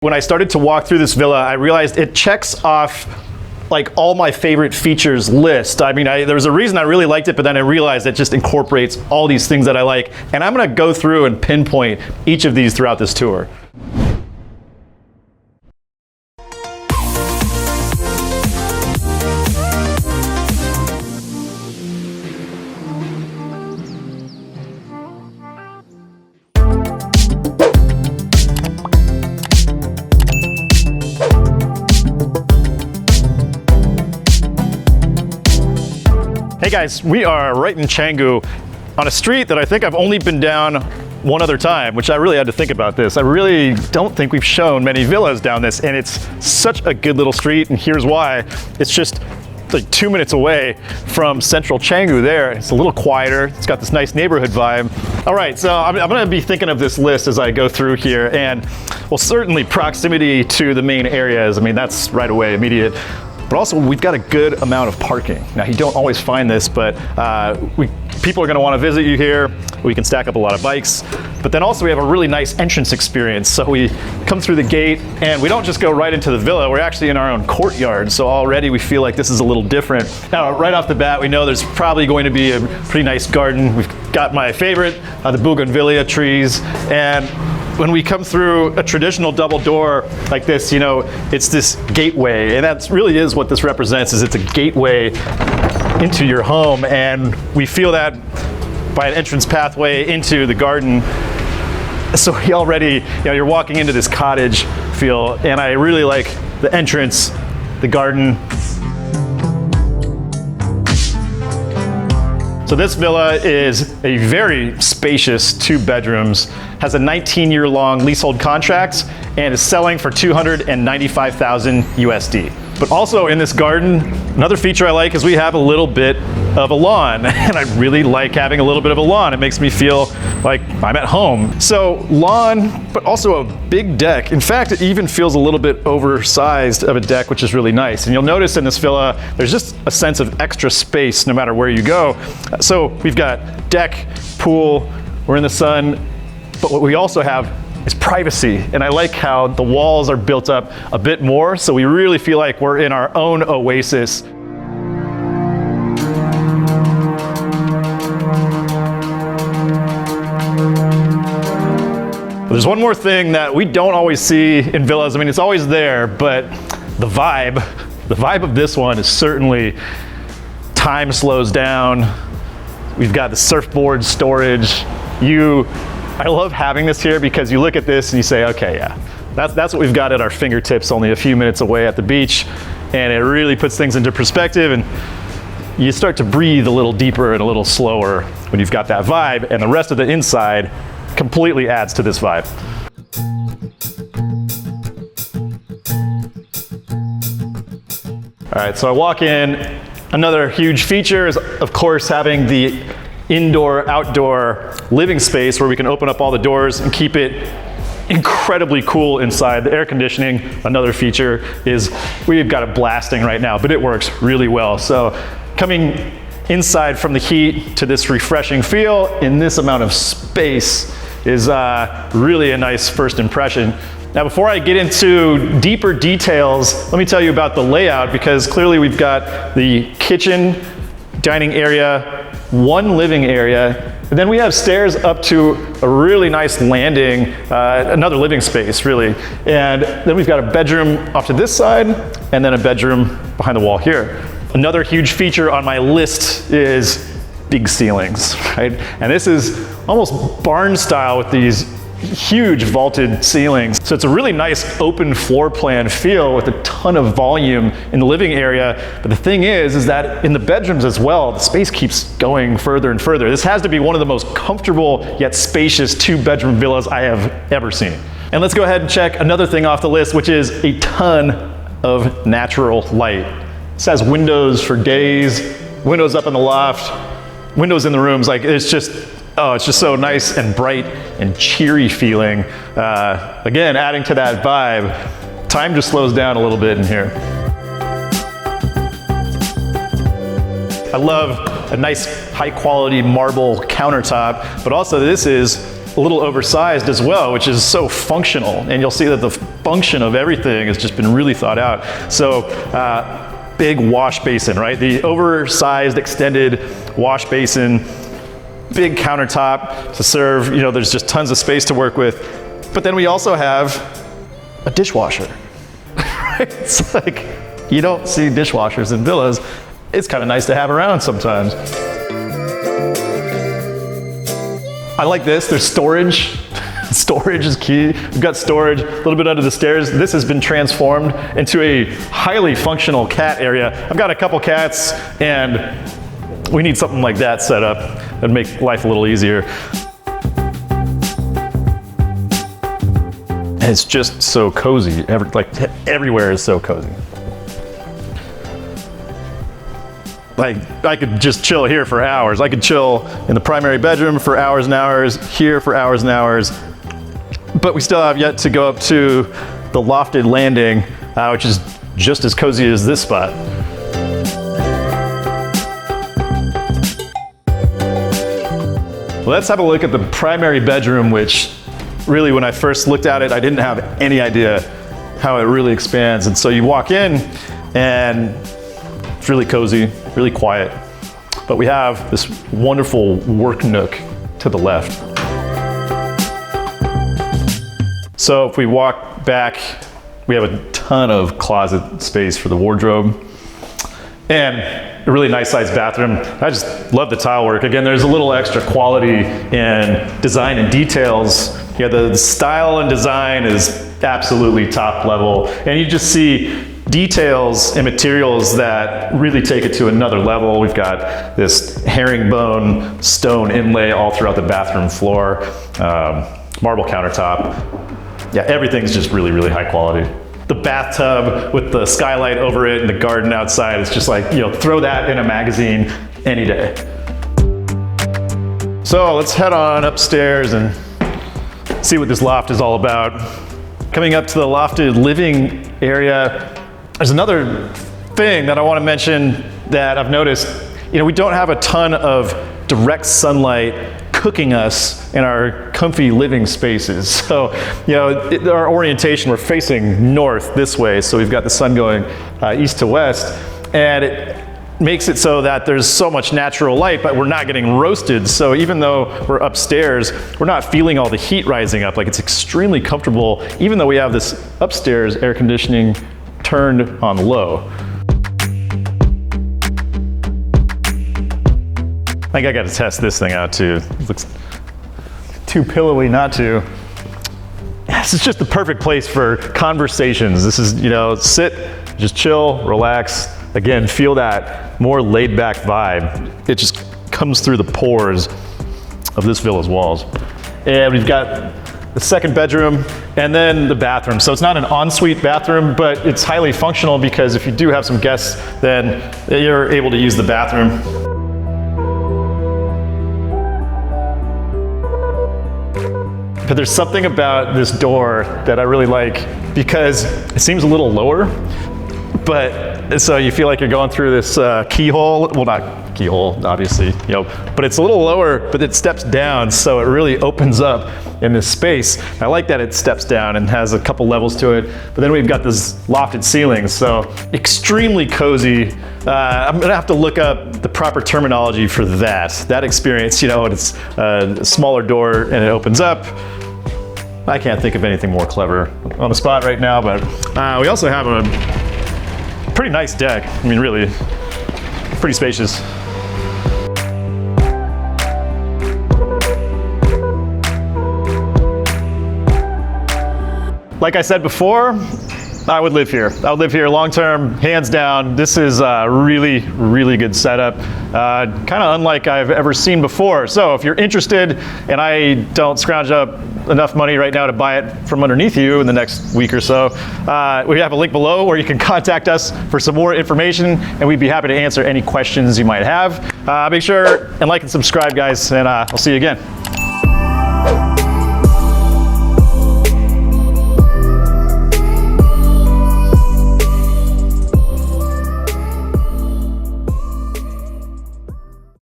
When I started to walk through this villa, I realized it checks off like all my favorite features list. I mean, there was a reason I really liked it, but then I realized it just incorporates all these things that I like. And I'm gonna go through and pinpoint each of these throughout this tour. Hey guys, we are right in Canggu on a street that I think I've only been down one other time, which I really had to think about this. I really don't think we've shown many villas down this, and it's such a good little street, and here's why. It's just like 2 minutes away from central Canggu there. It's a little quieter. It's got this nice neighborhood vibe. All right, so I'm gonna be thinking of this list as I go through here, and well, certainly proximity to the main areas. I mean, that's right away, immediate. But also, we've got a good amount of parking. Now, you don't always find this, but people are gonna wanna visit you here. We can stack up a lot of bikes. But then also we have a really nice entrance experience. So we come through the gate and we don't just go right into the villa, we're actually in our own courtyard. So already we feel like this is a little different. Now, right off the bat, we know there's probably going to be a pretty nice garden. We've got my favorite, the bougainvillea trees. And when we come through a traditional double door like this, you know, it's this gateway, and that really is what this represents, is it's a gateway into your home, and we feel that by an entrance pathway into the garden. So we already, you know, you're walking into this cottage feel, and I really like the entrance, the garden. So this villa is a very spacious 2 bedrooms, has a 19-year-long leasehold contract, and is selling for $295,000 USD. But also in this garden, another feature I like is we have a little bit of a lawn, and I really like having a little bit of a lawn. It makes me feel like I'm at home. So lawn, but also a big deck. In fact, it even feels a little bit oversized of a deck, which is really nice. And you'll notice in this villa, there's just a sense of extra space no matter where you go. So we've got deck, pool, we're in the sun, but what we also have is privacy. And I like how the walls are built up a bit more, so we really feel like we're in our own oasis. There's one more thing that we don't always see in villas. I mean, it's always there, but the vibe of this one is certainly time slows down. We've got the surfboard storage. I love having this here because you look at this and you say, okay, yeah, that's what we've got at our fingertips only a few minutes away at the beach. And it really puts things into perspective, and you start to breathe a little deeper and a little slower when you've got that vibe, and the rest of the inside completely adds to this vibe. All right, so I walk in. Another huge feature is, of course, having the indoor-outdoor living space where we can open up all the doors and keep it incredibly cool inside. The air conditioning, another feature, is we've got it blasting right now, but it works really well. So coming inside from the heat to this refreshing feel in this amount of space is really a nice first impression. Now, before I get into deeper details, let me tell you about the layout, because clearly we've got the kitchen, dining area, one living area, and then we have stairs up to a really nice landing, another living space, really. And then we've got a bedroom off to this side, and then a bedroom behind the wall here. Another huge feature on my list is big ceilings, right? And this is almost barn style with these huge vaulted ceilings. So it's a really nice open floor plan feel with a ton of volume in the living area. But the thing is that in the bedrooms as well, the space keeps going further and further. This has to be one of the most comfortable yet spacious 2-bedroom villas I have ever seen. And let's go ahead and check another thing off the list, which is a ton of natural light. This has windows for days, windows up in the loft, windows in the rooms. Like, it's just so nice and bright and cheery feeling. Again, adding to that vibe. Time just slows down a little bit in here. I love a nice high quality marble countertop, but also this is a little oversized as well, which is so functional. And you'll see that the function of everything has just been really thought out. So big wash basin, right? The oversized extended wash basin, big countertop to serve, you know, there's just tons of space to work with. But then we also have a dishwasher, right? It's like, you don't see dishwashers in villas. It's kind of nice to have around sometimes. I like this, there's storage. Storage is key. We've got storage a little bit under the stairs. This has been transformed into a highly functional cat area. I've got a couple cats and we need something like that set up. That'd make life a little easier. And it's just so cozy. Everywhere is so cozy. Like, I could just chill here for hours. I could chill in the primary bedroom for hours and hours, here for hours and hours. But we still have yet to go up to the lofted landing, which is just as cozy as this spot. Let's have a look at the primary bedroom, which really, when I first looked at it, I didn't have any idea how it really expands. And so you walk in and it's really cozy, really quiet. But we have this wonderful work nook to the left. So if we walk back, we have a ton of closet space for the wardrobe and a really nice sized bathroom. I just love the tile work. Again, there's a little extra quality in design and details. Yeah, the style and design is absolutely top level. And you just see details and materials that really take it to another level. We've got this herringbone stone inlay all throughout the bathroom floor, marble countertop. Yeah, everything's just really, really high quality. The bathtub with the skylight over it and the garden outside, it's just like, you know, throw that in a magazine any day. So let's head on upstairs and see what this loft is all about. Coming up to the lofted living area, there's another thing that I want to mention that I've noticed. You know, we don't have a ton of direct sunlight cooking us in our comfy living spaces. So, you know, our orientation, we're facing north this way, so we've got the sun going east to west, and it makes it so that there's so much natural light, but we're not getting roasted. So even though we're upstairs, we're not feeling all the heat rising up. Like, it's extremely comfortable, even though we have this upstairs air conditioning turned on low. I think I got to test this thing out too. It looks too pillowy not to. This is just the perfect place for conversations. This is, you know, sit, just chill, relax. Again, feel that more laid back vibe. It just comes through the pores of this villa's walls. And we've got the second bedroom and then the bathroom. So it's not an ensuite bathroom, but it's highly functional because if you do have some guests, then you're able to use the bathroom. But there's something about this door that I really like because it seems a little lower, but so you feel like you're going through this keyhole. Well, not keyhole, obviously, you know, but it's a little lower, but it steps down, so it really opens up in this space. I like that it steps down and has a couple levels to it, but then we've got this lofted ceiling, so extremely cozy. I'm gonna have to look up the proper terminology for that experience, you know, and it's a smaller door and it opens up. I can't think of anything more clever on the spot right now, but we also have a pretty nice deck. I mean, really, pretty spacious. Like I said before, I would live here. I would live here long term, hands down. This is a really, really good setup. Kind of unlike I've ever seen before. So if you're interested and I don't scrounge up enough money right now to buy it from underneath you in the next week or so, we have a link below where you can contact us for some more information, and we'd be happy to answer any questions you might have. Make sure and like and subscribe, guys, and I'll see you again.